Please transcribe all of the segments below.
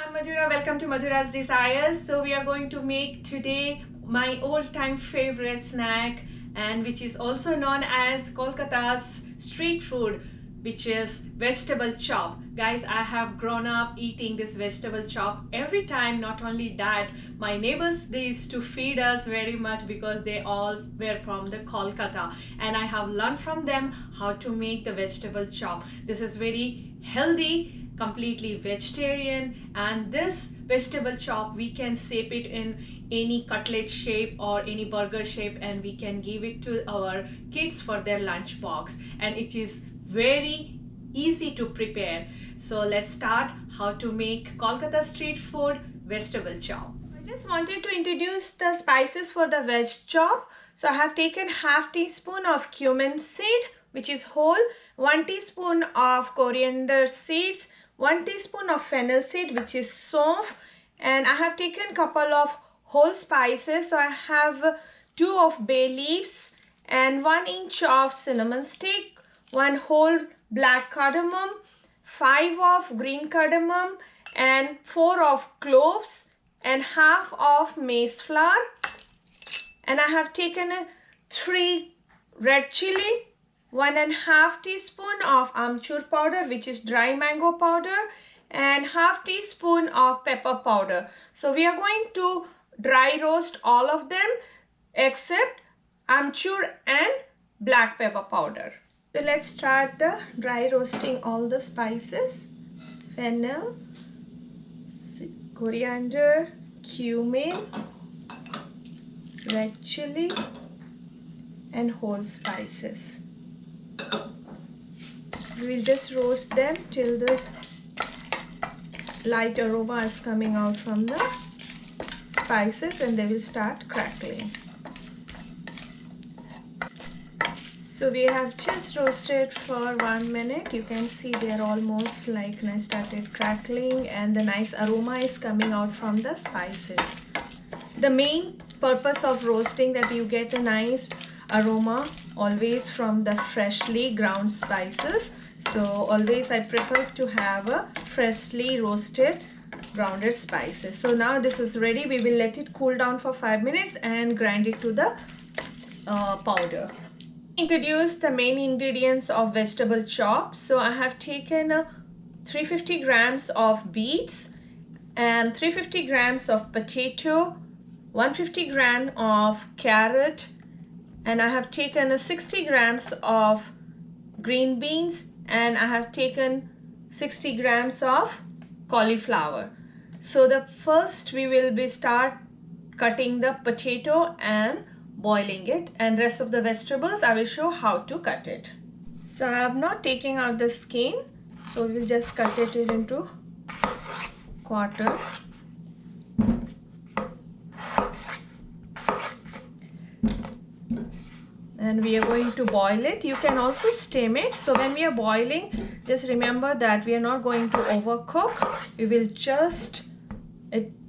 I'm Madhura. Welcome to Madhura's Desires. So we are going to make today my all-time favorite snack, and which is also known as Kolkata's street food, which is vegetable chop. Guys, I have grown up eating this vegetable chop every time. Not only that, my neighbors, they used to feed us very much because they all were from the Kolkata, and I have learned from them how to make the vegetable chop. This is very healthy, completely vegetarian, and this vegetable chop, we can shape it in any cutlet shape or any burger shape, and we can give it to our kids for their lunch box, and it is very easy to prepare. So let's start how to make Kolkata street food vegetable chop. I just wanted to introduce the spices for the veg chop. So I have taken half teaspoon of cumin seed, which is whole, 1 teaspoon of coriander seeds, 1 teaspoon of fennel seed, which is soft, and I have taken couple of whole spices. So I have 2 of bay leaves and 1 inch of cinnamon stick, 1 whole black cardamom, 5 of green cardamom, and 4 of cloves, and half of maize flour. And I have taken 3 red chilli, 1.5 teaspoon of amchur powder, which is dry mango powder, and half teaspoon of pepper powder. So we are going to dry roast all of them except amchur and black pepper powder. So let's start the dry roasting all the spices: fennel, coriander, cumin, red chilli, and whole spices. We will just roast them till the light aroma is coming out from the spices, and they will start crackling. So we have just roasted for 1 minute. You can see they're almost like nice started crackling, and the nice aroma is coming out from the spices. The main purpose of roasting, that you get a nice aroma always from the freshly ground spices. So always I prefer to have a freshly roasted grounded spices. So now this is ready. We will let it cool down for 5 minutes and grind it to the powder. Introduce the main ingredients of vegetable chop. So I have taken 350 grams of beets and 350 grams of potato, 150 gram of carrot, and I have taken 60 grams of green beans, and I have taken 60 grams of cauliflower. So the first we will be start cutting the potato and boiling it, and rest of the vegetables I will show how to cut it. So I have not taken out the skin, so we will just cut it into quarter. And we are going to boil it. You can also steam it. So when we are boiling, just remember that we are not going to overcook. We will just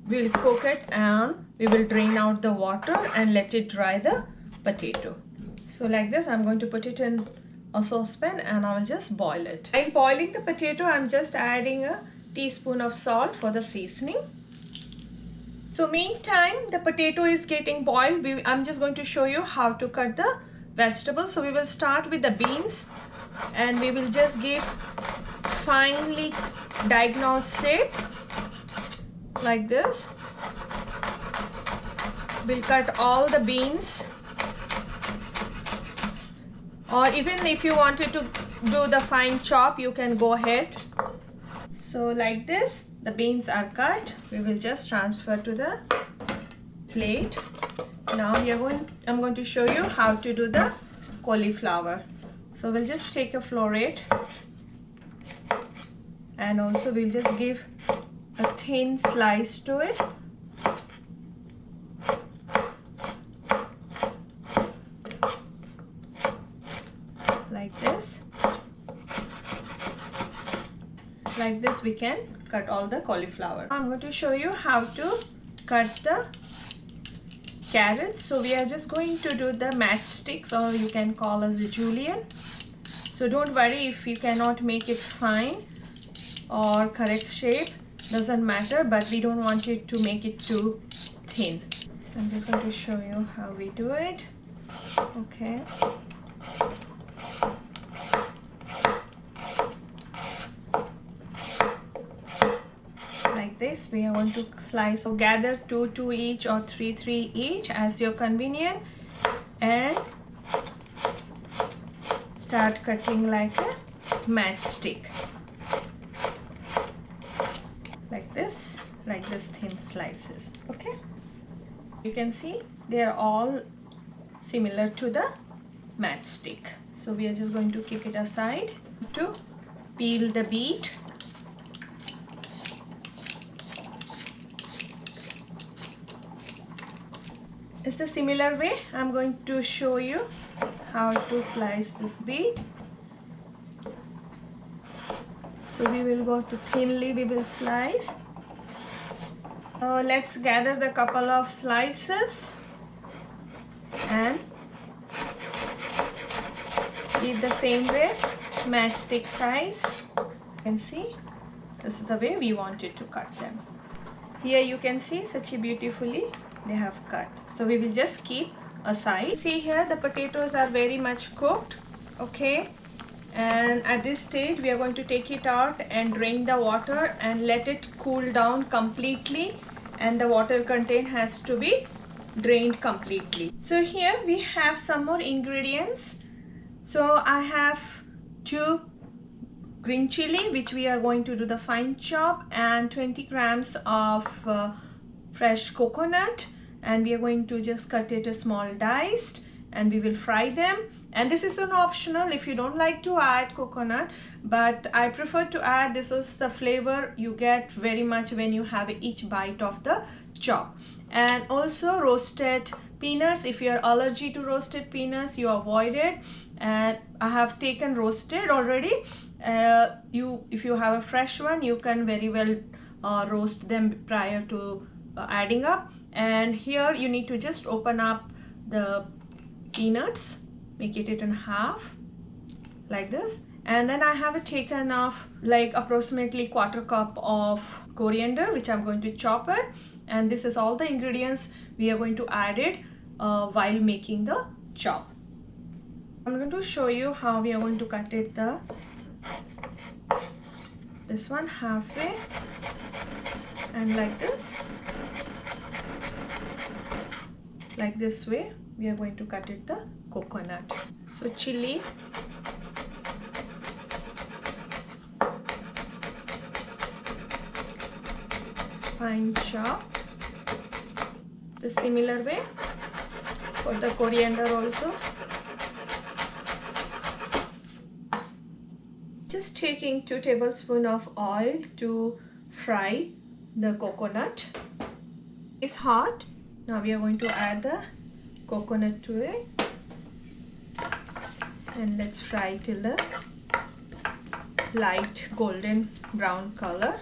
we'll cook it, and we will drain out the water and let it dry the potato. So like this, I'm going to put it in a saucepan and I will just boil it. While boiling the potato, I'm just adding a teaspoon of salt for the seasoning. So meantime, the potato is getting boiled. I'm just going to show you how to cut the vegetables. So we will start with the beans, and we will just give finely diagonal shape like this. We'll cut all the beans, or even if you wanted to do the fine chop, you can go ahead. So like this, the beans are cut. We will just transfer to the plate. Now I'm going to show you how to do the cauliflower. So we'll just take a floret, and also we'll just give a thin slice to it. Like this. Like this we can cut all the cauliflower. I'm going to show you how to cut the carrots. So we are just going to do the matchsticks, or you can call as a julienne. So don't worry if you cannot make it fine or correct shape. doesn't matter, but we don't want it to make it too thin. So I'm just going to show you how we do it. Okay. Like this, we are going to slice. So gather 2 each or 3 each as you're convenient, and start cutting like a matchstick. Like this thin slices. Okay, you can see they are all similar to the matchstick. So we are just going to keep it aside to peel the beet. It's the similar way I'm going to show you how to slice this beet. So we will go to thinly, we will slice. Let's gather the couple of slices and eat the same way, matchstick size. You can see this is the way we wanted to cut them. Here you can see such a beautifully they have cut. So we will just keep aside. See here the potatoes are very much cooked. Okay, and at this stage we are going to take it out and drain the water and let it cool down completely, and the water content has to be drained completely. So here we have some more ingredients. So I have 2 green chili, which we are going to do the fine chop, and 20 grams of fresh coconut, and we are going to just cut it a small diced, and we will fry them. And this is an optional if you don't like to add coconut, but I prefer to add. This is the flavor you get very much when you have each bite of the chop. And also roasted peanuts. If you are allergic to roasted peanuts, you avoid it, and I have taken roasted already. If you have a fresh one, you can very well roast them prior to adding up. And here you need to just open up the peanuts, make it in half like this, and then I have taken off like approximately 1/4 cup of coriander, which I'm going to chop it. And this is all the ingredients we are going to add it while making the chop. I'm going to show you how we are going to cut it. This one halfway, and like this way we are going to cut it the coconut. So chili, fine chop, the similar way for the coriander also. Just taking 2 tablespoons of oil to fry the coconut. It's hot. Now we are going to add the coconut to it, and let's fry till the light golden brown color.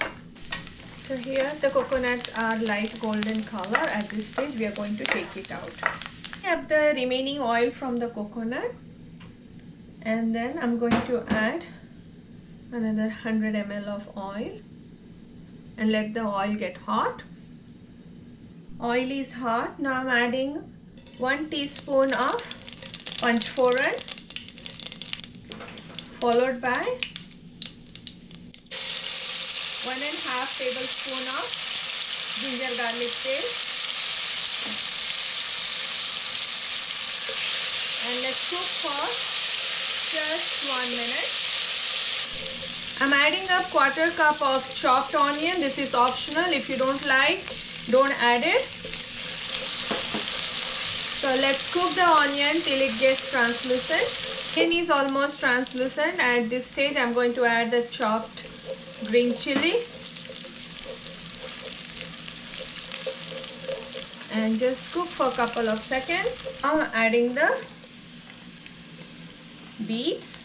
So here the coconuts are light golden color. At this stage we are going to take it out. I have the remaining oil from the coconut, and then I'm going to add another 100 ml of oil and let the oil get hot. Oil is hot. Now I'm adding 1 teaspoon of panchforan, followed by 1½ tablespoon of ginger garlic paste, and let's cook for just 1 minute. I'm adding up 1/4 cup of chopped onion. This is optional. If you don't like, don't add it. So let's cook the onion till it gets translucent. Onion is almost translucent. At this stage I'm going to add the chopped green chili and just cook for a couple of seconds. I'm adding the beets,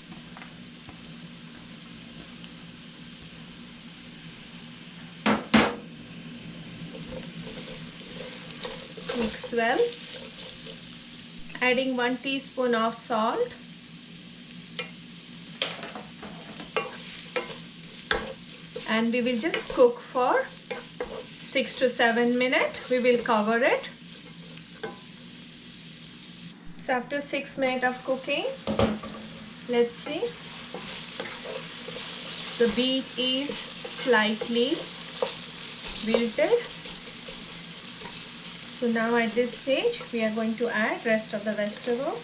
mix well, adding 1 teaspoon of salt, and we will just cook for 6 to 7 minutes. We will cover it. So after 6 minutes of cooking, let's see, the beet is slightly wilted. So now at this stage we are going to add rest of the vegetable.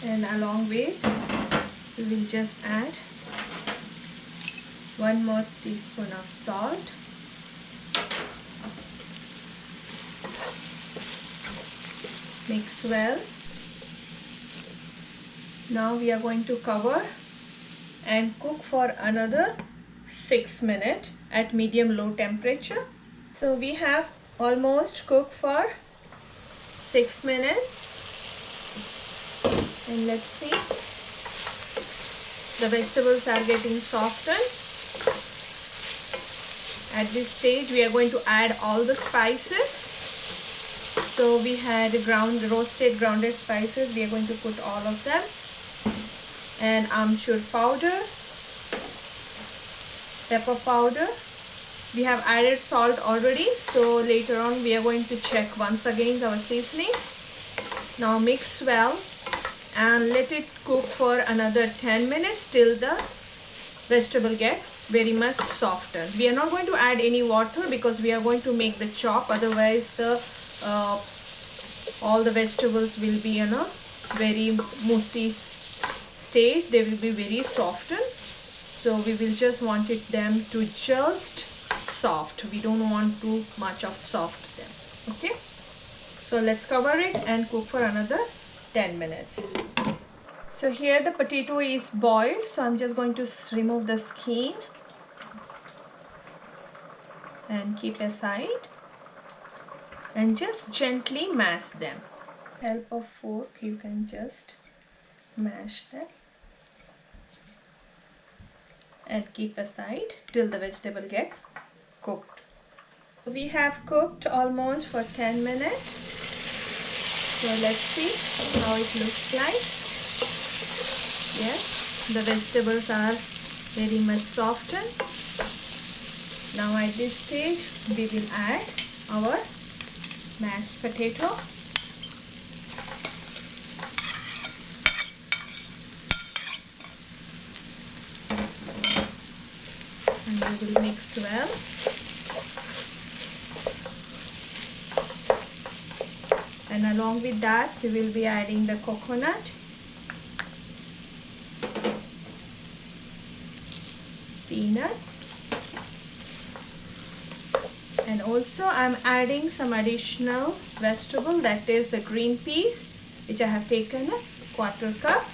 And along with, we will just add 1 more teaspoon of salt. Mix well. Now we are going to cover and cook for another 6 minutes at medium-low temperature. So we have almost cooked for 6 minutes. And let's see, the vegetables are getting softened. At this stage we are going to add all the spices. So we had roasted grounded spices. We are going to put all of them, and amchur powder, pepper powder. We have added salt already, so later on we are going to check once again our seasoning. Now mix well and let it cook for another 10 minutes till the vegetable get very much softer. We are not going to add any water because we are going to make the chop, otherwise the all the vegetables will be in a very mushy stage. They will be very softened, so we will just want them to just soft. We don't want too much of soft them. Okay, so let's cover it and cook for another 10 minutes. So here the potato is boiled, so I'm just going to remove the skin and keep aside and just gently mash them. With the help of fork you can just mash them and keep aside till the vegetable gets cooked. We have cooked almost for 10 minutes. So let's see how it looks like. Yes, the vegetables are very much softened. Now at this stage we will add our mashed potato. And we will mix well. And along with that we will be adding the coconut, peanuts, and also I'm adding some additional vegetable, that is a green peas, which I have taken a 1/4 cup.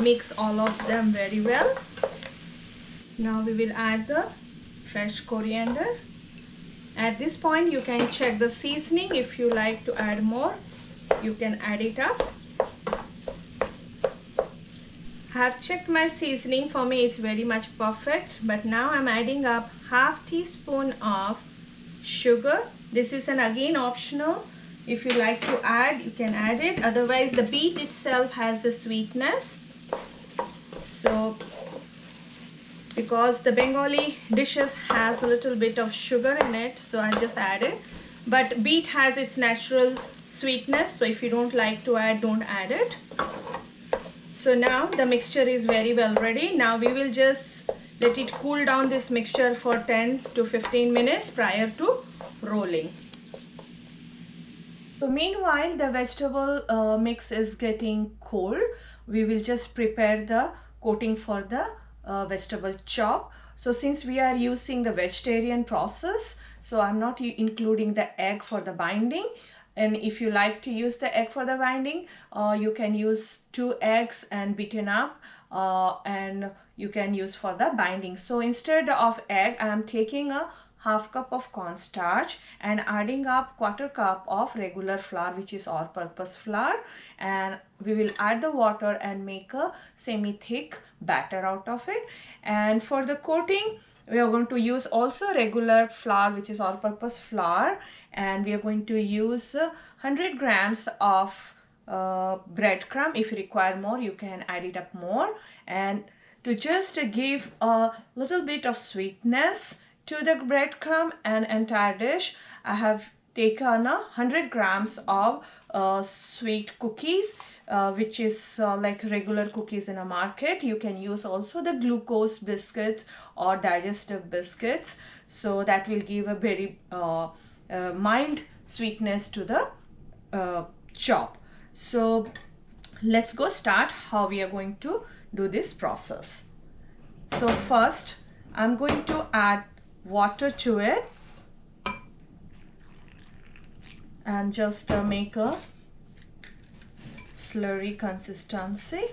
Mix all of them very well. Now we will add the fresh coriander. At this point you can check the seasoning. If you like to add more, you can add it up. I have checked my seasoning. For me it's very much perfect, but now I'm adding up 1/2 teaspoon of sugar. This is again optional. If you like to add, you can add it. Otherwise the beet itself has a sweetness. So because the Bengali dishes has a little bit of sugar in it, so I just added. But beet has its natural sweetness, so if you don't like to add, don't add it. So now the mixture is very well ready. Now we will just let it cool down, this mixture, for 10 to 15 minutes prior to rolling. So meanwhile the vegetable mix is getting cold, we will just prepare the coating for the vegetable chop. So since we are using the vegetarian process, so I'm not including the egg for the binding. And if you like to use the egg for the binding, you can use 2 eggs and beaten up, and you can use for the binding. So instead of egg, I am taking a 1/2 cup of cornstarch and adding up 1/4 cup of regular flour, which is all-purpose flour, and we will add the water and make a semi-thick batter out of it. And for the coating, we are going to use also regular flour, which is all-purpose flour, and we are going to use 100 grams of breadcrumb. If you require more, you can add it up more. And to just give a little bit of sweetness to the breadcrumb and entire dish, I have taken 100 grams of sweet cookies, which is like regular cookies in a market. You can use also the glucose biscuits or digestive biscuits, so that will give a very mild sweetness to the chop. So let's go start how we are going to do this process. So first I'm going to add water to it and just make a slurry consistency.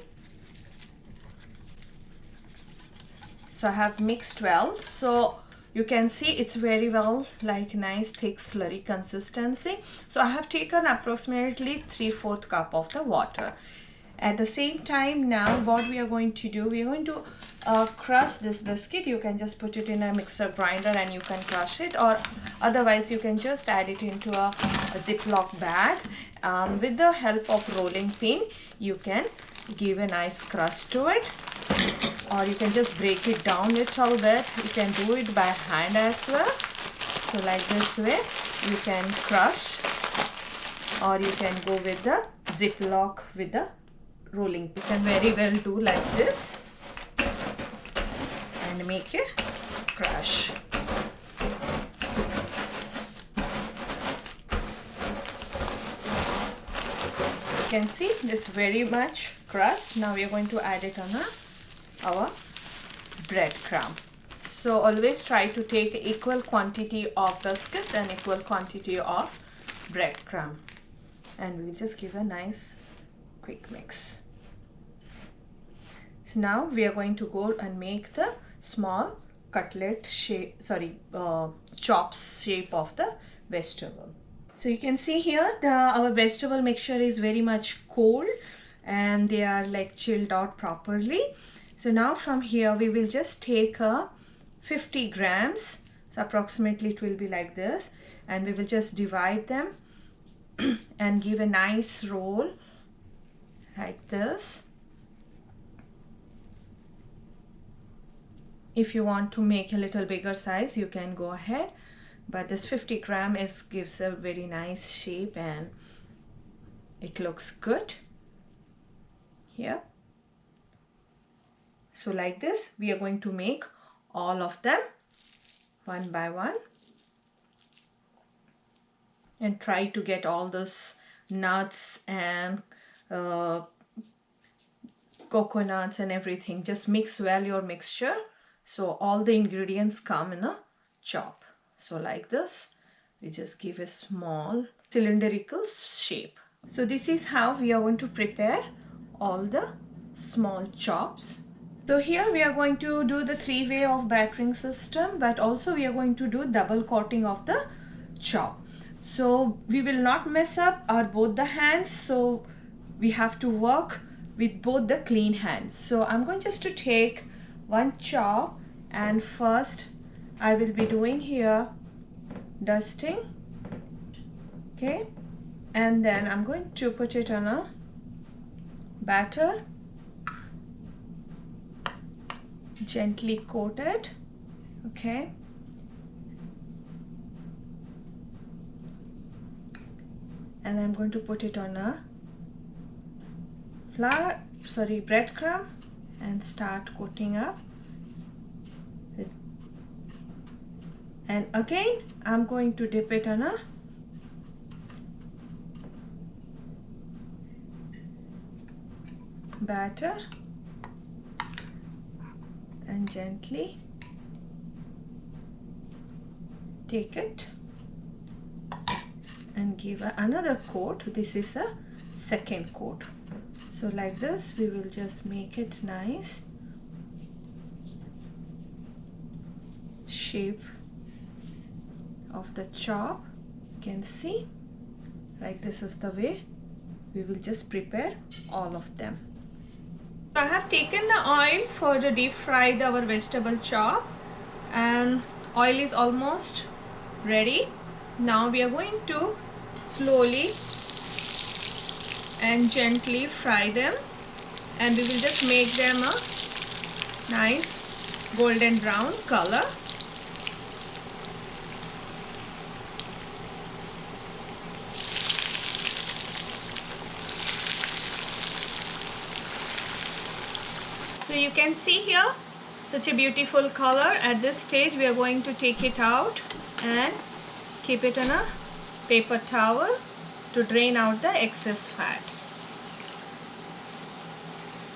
So I have mixed well, so you can see it's very well like nice thick slurry consistency. So I have taken approximately 3/4 cup of the water. At the same time, now what we are going to do, we are going to crush this biscuit. You can just put it in a mixer grinder and you can crush it, or otherwise you can just add it into a Ziploc bag. With the help of rolling pin, you can give a nice crush to it, or you can just break it down a little bit. You can do it by hand as well. So like this way you can crush, or you can go with the Ziploc with the rolling. You can very well do like this and make a crush. You can see this very much crushed. Now we are going to add it on our breadcrumb. So always try to take equal quantity of biscuits and equal quantity of breadcrumb, and we'll just give a nice quick mix. So now we are going to go and make the small cutlet shape, chops shape of the vegetable. So you can see here our vegetable mixture is very much cold and they are like chilled out properly. So now from here we will just take 50 grams, so approximately it will be like this, and we will just divide them and give a nice roll like this. If you want to make a little bigger size, you can go ahead, but this 50 gram gives a very nice shape and it looks good here. So like this we are going to make all of them one by one, and try to get all those nuts and coconuts and everything. Just mix well your mixture so all the ingredients come in a chop. So like this we just give a small cylindrical shape. So this is how we are going to prepare all the small chops. So here we are going to do the 3-way of battering system, but also we are going to do double coating of the chop. So we will not mess up our both the hands, so we have to work with both the clean hands. So I'm going just to take one chop, and first I will be doing here dusting, okay, and then I'm going to put it on a batter, gently coat it, okay, and I'm going to put it on a breadcrumb and start coating up. And again I'm going to dip it on a batter and gently take it and give another coat. This is a second coat. So like this we will just make it nice shape of the chop. You can see like this is the way we will just prepare all of them. I have taken the oil for the deep fry our vegetable chop, and oil is almost ready. Now we are going to slowly and gently fry them, and we will just make them a nice golden brown color. So you can see here such a beautiful color. At this stage we are going to take it out and keep it on a paper towel to drain out the excess fat.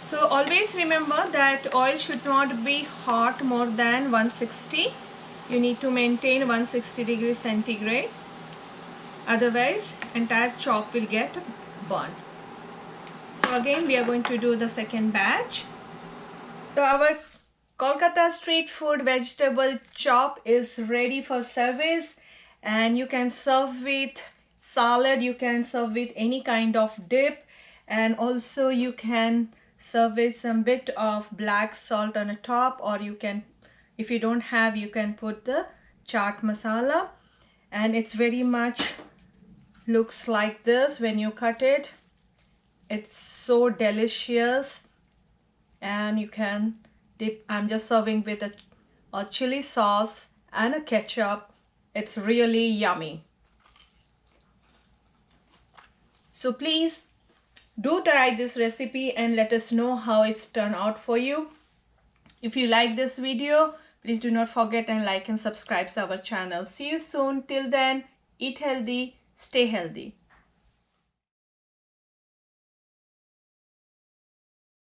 So always remember that oil should not be hot more than 160. You need to maintain 160 degrees centigrade. Otherwise entire chop will get burnt. So again we are going to do the second batch. So our Kolkata street food vegetable chop is ready for service, and you can serve with salad, you can serve with any kind of dip, and also you can serve with some bit of black salt on the top, or you can, if you don't have, you can put the chaat masala, and it's very much looks like this when you cut it. It's so delicious, and you can dip. I'm just serving with a chili sauce and a ketchup. It's really yummy. So please do try this recipe and let us know how it's turned out for you. If you like this video, please do not forget and like and subscribe to our channel. See you soon. Till then, eat healthy, stay healthy.